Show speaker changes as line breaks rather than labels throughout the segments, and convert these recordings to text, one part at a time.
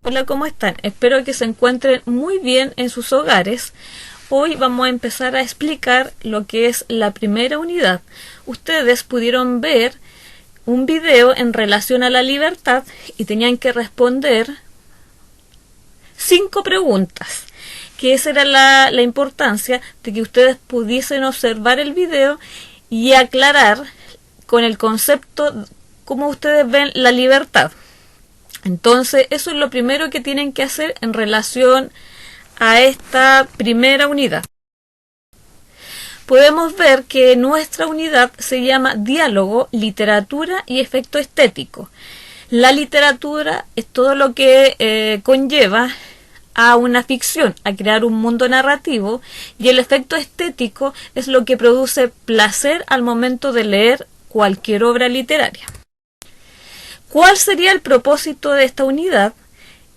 Hola, ¿cómo están? Espero que se encuentren muy bien en sus hogares. Hoy vamos a empezar a explicar lo que es la primera unidad. Ustedes pudieron ver un video en relación a la libertad y tenían que responder 5 preguntas. Que esa era la importancia de que ustedes pudiesen observar el video y aclarar con el concepto cómo ustedes ven la libertad. Entonces, eso es lo primero que tienen que hacer en relación a esta primera unidad. Podemos ver que nuestra unidad se llama Diálogo, Literatura y Efecto Estético. La literatura es todo lo que conlleva a una ficción, a crear un mundo narrativo, y el efecto estético es lo que produce placer al momento de leer cualquier obra literaria. ¿Cuál sería el propósito de esta unidad?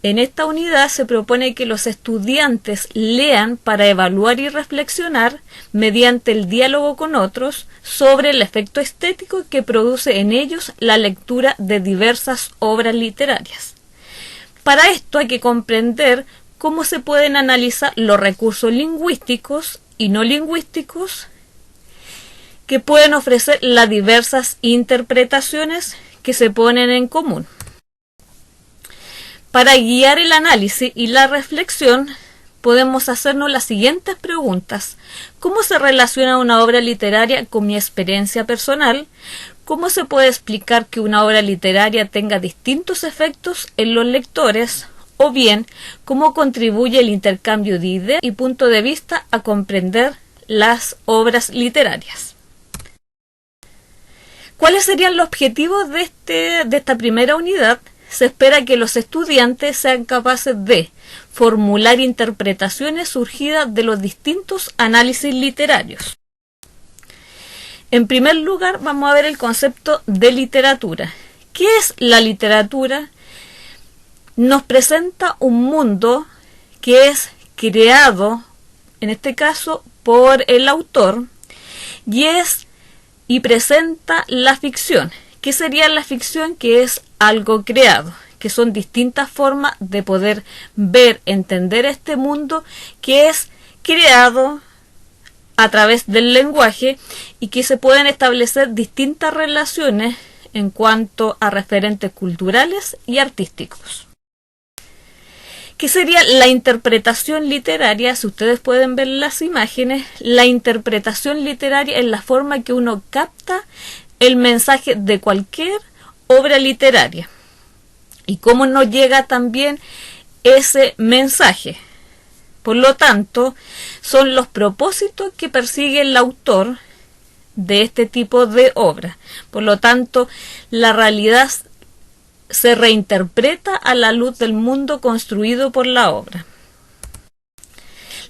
En esta unidad se propone que los estudiantes lean para evaluar y reflexionar mediante el diálogo con otros sobre el efecto estético que produce en ellos la lectura de diversas obras literarias. Para esto hay que comprender cómo se pueden analizar los recursos lingüísticos y no lingüísticos que pueden ofrecer las diversas interpretaciones que se ponen en común. Para guiar el análisis y la reflexión, podemos hacernos las siguientes preguntas. ¿Cómo se relaciona una obra literaria con mi experiencia personal? ¿Cómo se puede explicar que una obra literaria tenga distintos efectos en los lectores? O bien, ¿cómo contribuye el intercambio de ideas y punto de vista a comprender las obras literarias? ¿Cuáles serían los objetivos de esta primera unidad? Se espera que los estudiantes sean capaces de formular interpretaciones surgidas de los distintos análisis literarios. En primer lugar, vamos a ver el concepto de literatura. ¿Qué es la literatura? Nos presenta un mundo que es creado, en este caso, por el autor, y presenta la ficción. ¿Qué sería la ficción? Que es algo creado, que son distintas formas de poder ver, entender este mundo que es creado a través del lenguaje y que se pueden establecer distintas relaciones en cuanto a referentes culturales y artísticos. ¿Qué sería la interpretación literaria? Si ustedes pueden ver las imágenes, la interpretación literaria es la forma que uno capta el mensaje de cualquier obra literaria y cómo nos llega también ese mensaje. Por lo tanto, son los propósitos que persigue el autor de este tipo de obra. Por lo tanto, la realidad se reinterpreta a la luz del mundo construido por la obra.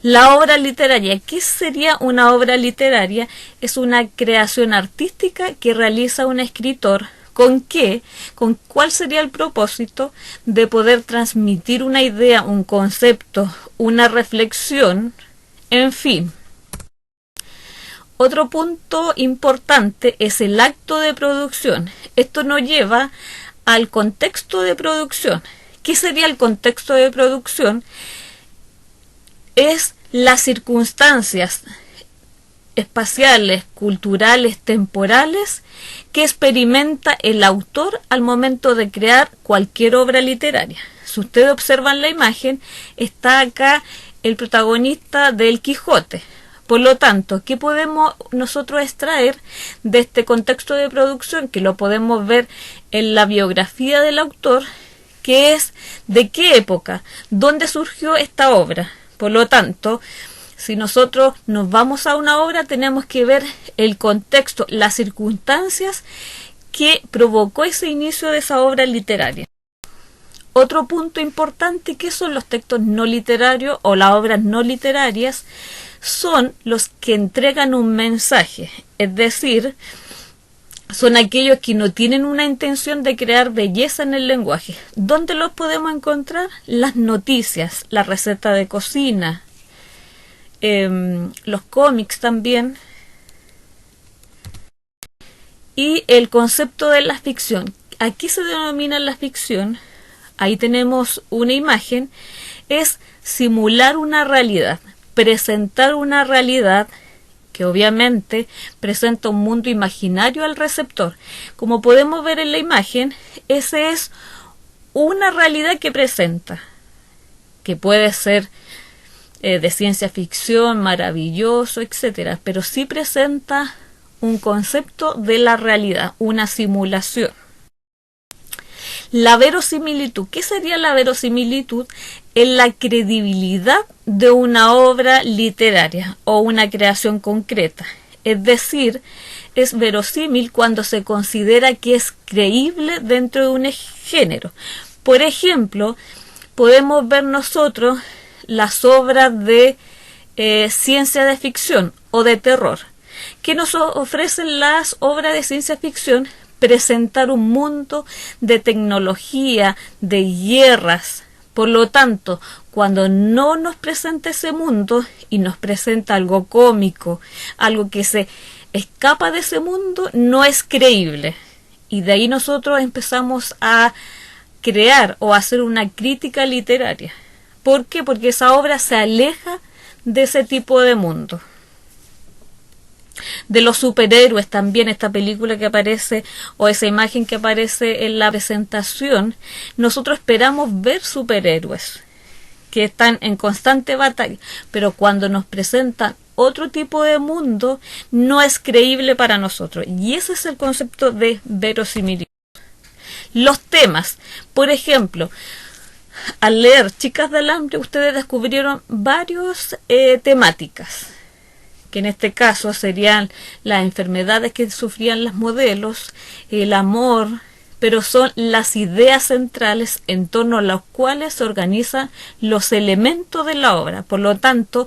La obra literaria. ¿Qué sería una obra literaria? Es una creación artística que realiza un escritor. ¿Con qué? ¿Con cuál sería el propósito? De poder transmitir una idea, un concepto, una reflexión, en fin. Otro punto importante es el acto de producción. Esto nos lleva al contexto de producción. ¿Qué sería el contexto de producción? Es las circunstancias espaciales, culturales, temporales que experimenta el autor al momento de crear cualquier obra literaria. Si ustedes observan la imagen, está acá el protagonista del Quijote. Por lo tanto, ¿qué podemos nosotros extraer de este contexto de producción? Que lo podemos ver en la biografía del autor, que es de qué época, dónde surgió esta obra. Por lo tanto, si nosotros nos vamos a una obra, tenemos que ver el contexto, las circunstancias que provocó ese inicio de esa obra literaria. Otro punto importante, ¿qué son los textos no literarios o las obras no literarias? Son los que entregan un mensaje, es decir, son aquellos que no tienen una intención de crear belleza en el lenguaje. ¿Dónde los podemos encontrar? Las noticias, la receta de cocina, los cómics también, y el concepto de la ficción. Aquí se denomina la ficción ahí tenemos una imagen, es simular una realidad, presentar una realidad que obviamente presenta un mundo imaginario al receptor. Como podemos ver en la imagen, esa es una realidad que presenta, que puede ser de ciencia ficción, maravilloso, etcétera, pero sí presenta un concepto de la realidad, una simulación. La verosimilitud. ¿Qué sería la verosimilitud? Es la credibilidad de una obra literaria o una creación concreta. Es decir, es verosímil cuando se considera que es creíble dentro de un género. Por ejemplo, podemos ver nosotros las obras de ciencia de ficción o de terror. ¿Qué nos ofrecen las obras de ciencia ficción? Presentar un mundo de tecnología, de guerras. Por lo tanto, cuando no nos presenta ese mundo y nos presenta algo cómico, algo que se escapa de ese mundo, no es creíble. Y de ahí nosotros empezamos a crear o hacer una crítica literaria. ¿Por qué? Porque esa obra se aleja de ese tipo de mundo. De los superhéroes también, esta película que aparece o esa imagen que aparece en la presentación, nosotros esperamos ver superhéroes que están en constante batalla, pero cuando nos presentan otro tipo de mundo no es creíble para nosotros, y ese es el concepto de verosimilitud. Los temas, por ejemplo, al leer Chicas del Hambre ustedes descubrieron varias temáticas, que en este caso serían las enfermedades que sufrían las modelos, el amor, pero son las ideas centrales en torno a las cuales se organizan los elementos de la obra. Por lo tanto,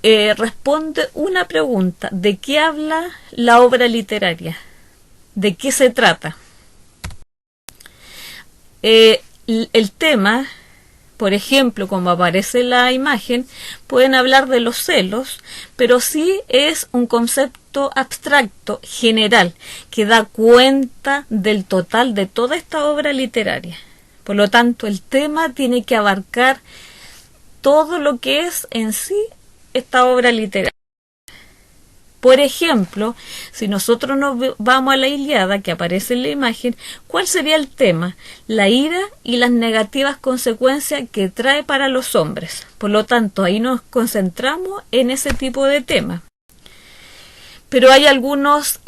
responde una pregunta: ¿de qué habla la obra literaria? ¿De qué se trata? El tema, por ejemplo, como aparece en la imagen, pueden hablar de los celos, pero sí es un concepto abstracto, general, que da cuenta del total de toda esta obra literaria. Por lo tanto, el tema tiene que abarcar todo lo que es en sí esta obra literaria. Por ejemplo, si nosotros nos vamos a la Ilíada, que aparece en la imagen, ¿cuál sería el tema? La ira y las negativas consecuencias que trae para los hombres. Por lo tanto, ahí nos concentramos en ese tipo de tema. Pero hay algunos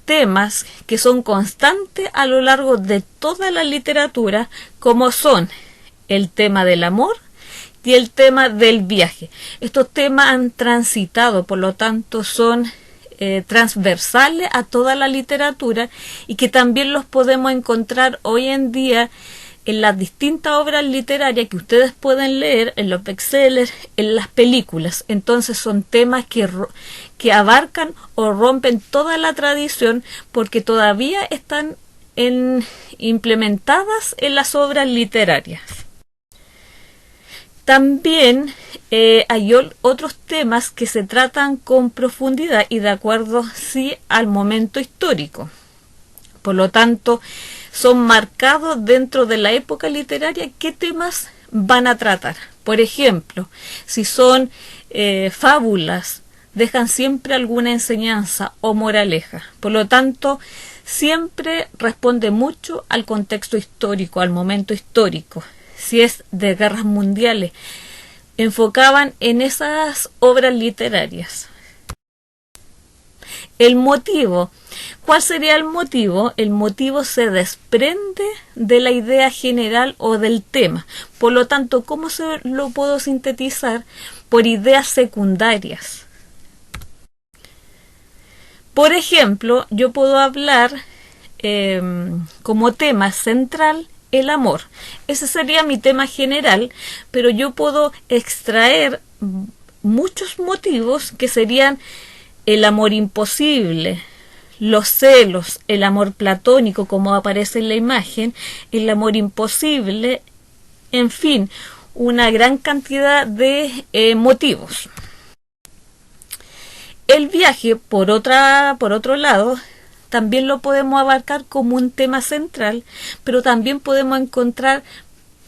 temas que son constantes a lo largo de toda la literatura, como son el tema del amor y el tema del viaje. Estos temas han transitado, por lo tanto son transversales a toda la literatura, y que también los podemos encontrar hoy en día en las distintas obras literarias que ustedes pueden leer, en los bestsellers, en las películas. Entonces son temas que abarcan o rompen toda la tradición, porque todavía están implementadas en las obras literarias. También hay otros temas que se tratan con profundidad y de acuerdo sí al momento histórico. Por lo tanto, son marcados dentro de la época literaria qué temas van a tratar. Por ejemplo, si son fábulas, dejan siempre alguna enseñanza o moraleja. Por lo tanto, siempre responde mucho al contexto histórico, al momento histórico. Si es de guerras mundiales, enfocaban en esas obras literarias. El motivo. ¿Cuál sería el motivo? El motivo se desprende de la idea general o del tema. Por lo tanto, ¿cómo se lo puedo sintetizar? Por ideas secundarias. Por ejemplo, yo puedo hablar como tema central el amor. Ese sería mi tema general, pero yo puedo extraer muchos motivos que serían el amor imposible, los celos, el amor platónico, como aparece en la imagen, el amor imposible, en fin, una gran cantidad de motivos. El viaje, por otro lado, también lo podemos abarcar como un tema central, pero también podemos encontrar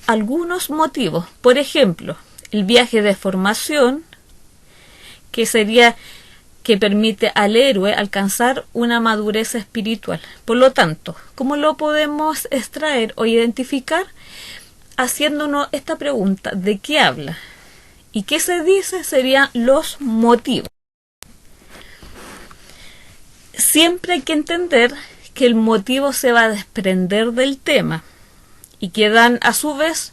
algunos motivos. Por ejemplo, el viaje de formación, que sería que permite al héroe alcanzar una madurez espiritual. Por lo tanto, ¿cómo lo podemos extraer o identificar? Haciéndonos esta pregunta: ¿de qué habla? ¿Y qué se dice? Serían los motivos. Siempre hay que entender que el motivo se va a desprender del tema y que dan a su vez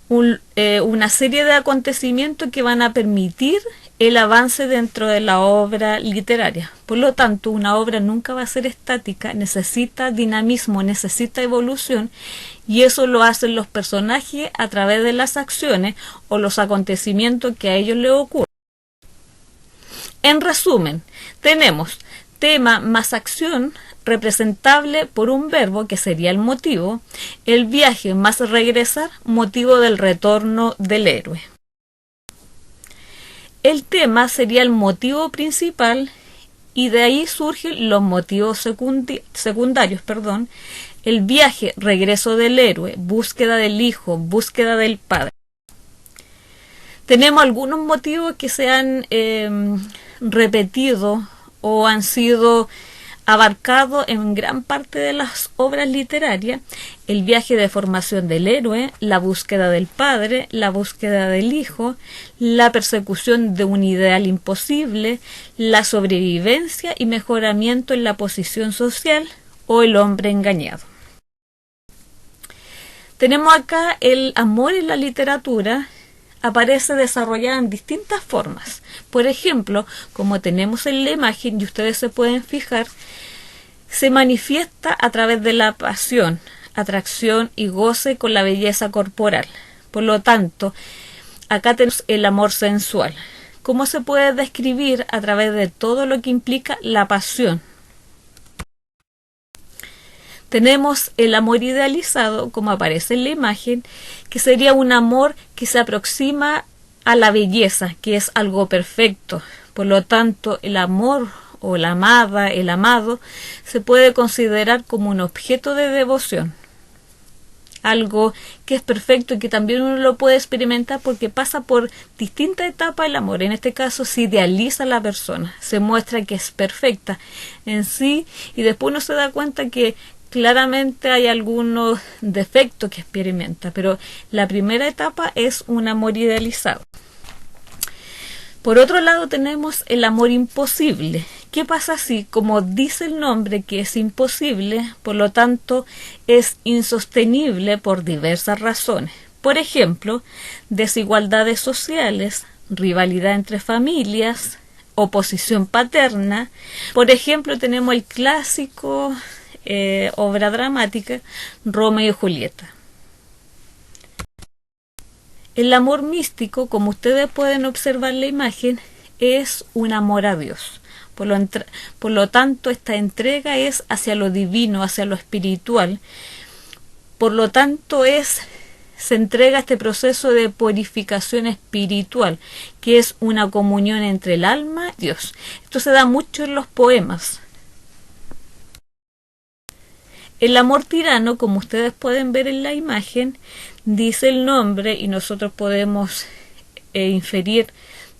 una serie de acontecimientos que van a permitir el avance dentro de la obra literaria. Por lo tanto, una obra nunca va a ser estática, necesita dinamismo, necesita evolución, y eso lo hacen los personajes a través de las acciones o los acontecimientos que a ellos les ocurren. En resumen, tenemos tema más acción representable por un verbo que sería el motivo, el viaje más regresar, motivo del retorno del héroe. El tema sería el motivo principal y de ahí surgen los motivos secundarios, el viaje, regreso del héroe, búsqueda del hijo, búsqueda del padre. Tenemos algunos motivos que se han repetido o han sido abarcados en gran parte de las obras literarias: el viaje de formación del héroe, la búsqueda del padre, la búsqueda del hijo, la persecución de un ideal imposible, la sobrevivencia y mejoramiento en la posición social o el hombre engañado. Tenemos acá el amor en la literatura. Aparece desarrollada en distintas formas. Por ejemplo, como tenemos en la imagen y ustedes se pueden fijar, se manifiesta a través de la pasión, atracción y goce con la belleza corporal. Por lo tanto, acá tenemos el amor sensual. ¿Cómo se puede describir? A través de todo lo que implica la pasión. Tenemos el amor idealizado, como aparece en la imagen, que sería un amor que se aproxima a la belleza, que es algo perfecto. Por lo tanto, el amor o la amada, el amado, se puede considerar como un objeto de devoción. Algo que es perfecto y que también uno lo puede experimentar porque pasa por distintas etapas del amor. En este caso se idealiza a la persona, se muestra que es perfecta en sí y después uno se da cuenta que claramente hay algunos defectos que experimenta, pero la primera etapa es un amor idealizado. Por otro lado tenemos el amor imposible. ¿Qué pasa si, como dice el nombre, que es imposible, por lo tanto es insostenible por diversas razones? Por ejemplo, desigualdades sociales, rivalidad entre familias, oposición paterna. Por ejemplo, tenemos el clásico obra dramática Romeo y Julieta. El amor místico, como ustedes pueden observar en la imagen, es un amor a Dios. Por lo tanto, esta entrega es hacia lo divino, hacia lo espiritual. Por lo tanto, se entrega este proceso de purificación espiritual, que es una comunión entre el alma y Dios. Esto se da mucho en los poemas. El amor tirano, como ustedes pueden ver en la imagen, dice el nombre y nosotros podemos inferir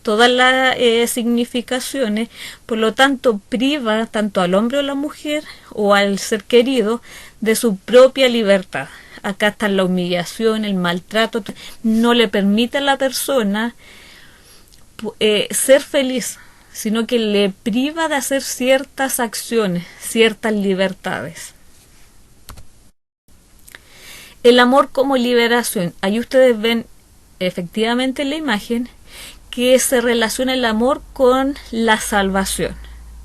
todas las significaciones. Por lo tanto, priva tanto al hombre o la mujer o al ser querido de su propia libertad. Acá está la humillación, el maltrato, no le permite a la persona ser feliz, sino que le priva de hacer ciertas acciones, ciertas libertades. El amor como liberación. Ahí ustedes ven efectivamente en la imagen que se relaciona el amor con la salvación.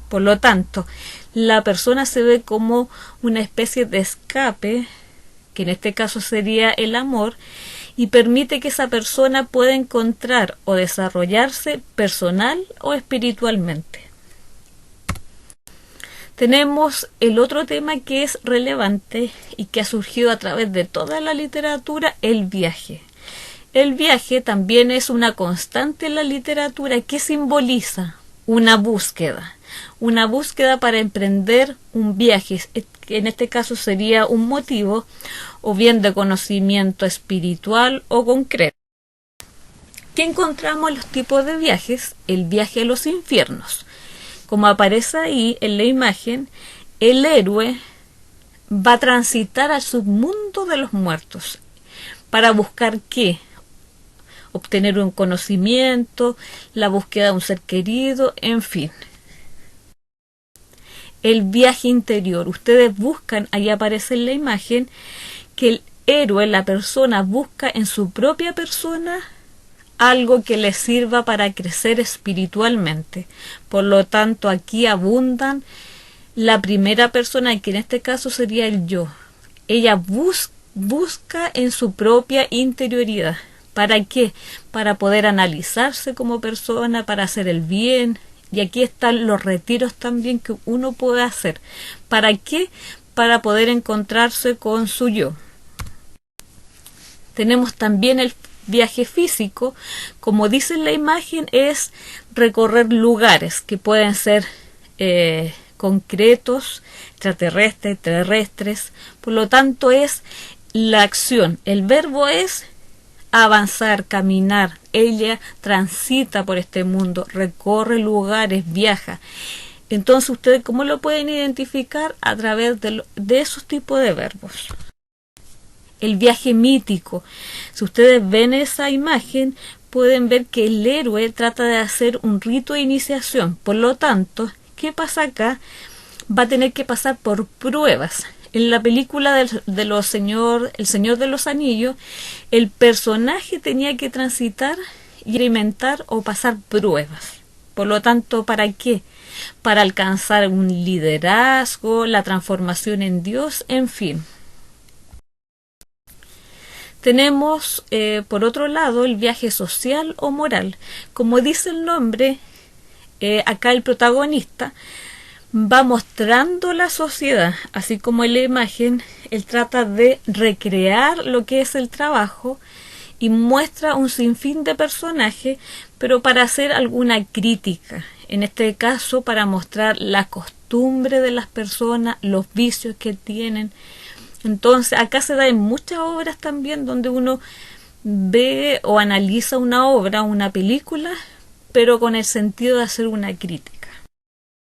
Por lo tanto, la persona se ve como una especie de escape, que en este caso sería el amor, y permite que esa persona pueda encontrar o desarrollarse personal o espiritualmente. Tenemos el otro tema que es relevante y que ha surgido a través de toda la literatura, el viaje. El viaje también es una constante en la literatura que simboliza una búsqueda. una búsqueda para emprender un viaje, que en este caso sería un motivo o bien de conocimiento espiritual o concreto. ¿Qué encontramos en los tipos de viajes? El viaje a los infiernos. Como aparece ahí en la imagen, el héroe va a transitar al submundo de los muertos. ¿Para buscar qué? Obtener un conocimiento, la búsqueda de un ser querido, en fin. El viaje interior. Ustedes buscan, ahí aparece en la imagen, que el héroe, la persona, busca en su propia persona algo que le sirva para crecer espiritualmente. Por lo tanto, aquí abundan la primera persona, que en este caso sería el yo. Ella busca en su propia interioridad. ¿Para qué? Para poder analizarse como persona, para hacer el bien. Y aquí están los retiros también que uno puede hacer. ¿Para qué? Para poder encontrarse con su yo. Tenemos también el viaje físico. Como dice en la imagen, es recorrer lugares que pueden ser concretos, extraterrestres, terrestres. Por lo tanto, es la acción. El verbo es avanzar, caminar. Ella transita por este mundo, recorre lugares, viaja. Entonces, ¿ustedes cómo lo pueden identificar? A través de esos tipos de verbos. El viaje mítico. Si ustedes ven esa imagen, pueden ver que el héroe trata de hacer un rito de iniciación. Por lo tanto, ¿qué pasa acá? Va a tener que pasar por pruebas. En la película El Señor de los Anillos, el personaje tenía que transitar y experimentar o pasar pruebas. Por lo tanto, ¿para qué? Para alcanzar un liderazgo, la transformación en Dios, en fin. Tenemos, por otro lado, el viaje social o moral. Como dice el nombre, acá el protagonista va mostrando la sociedad, así como en la imagen, él trata de recrear lo que es el trabajo y muestra un sinfín de personajes, pero para hacer alguna crítica, en este caso para mostrar la costumbre de las personas, los vicios que tienen. Entonces acá se da en muchas obras también donde uno ve o analiza una obra, una película, pero con el sentido de hacer una crítica.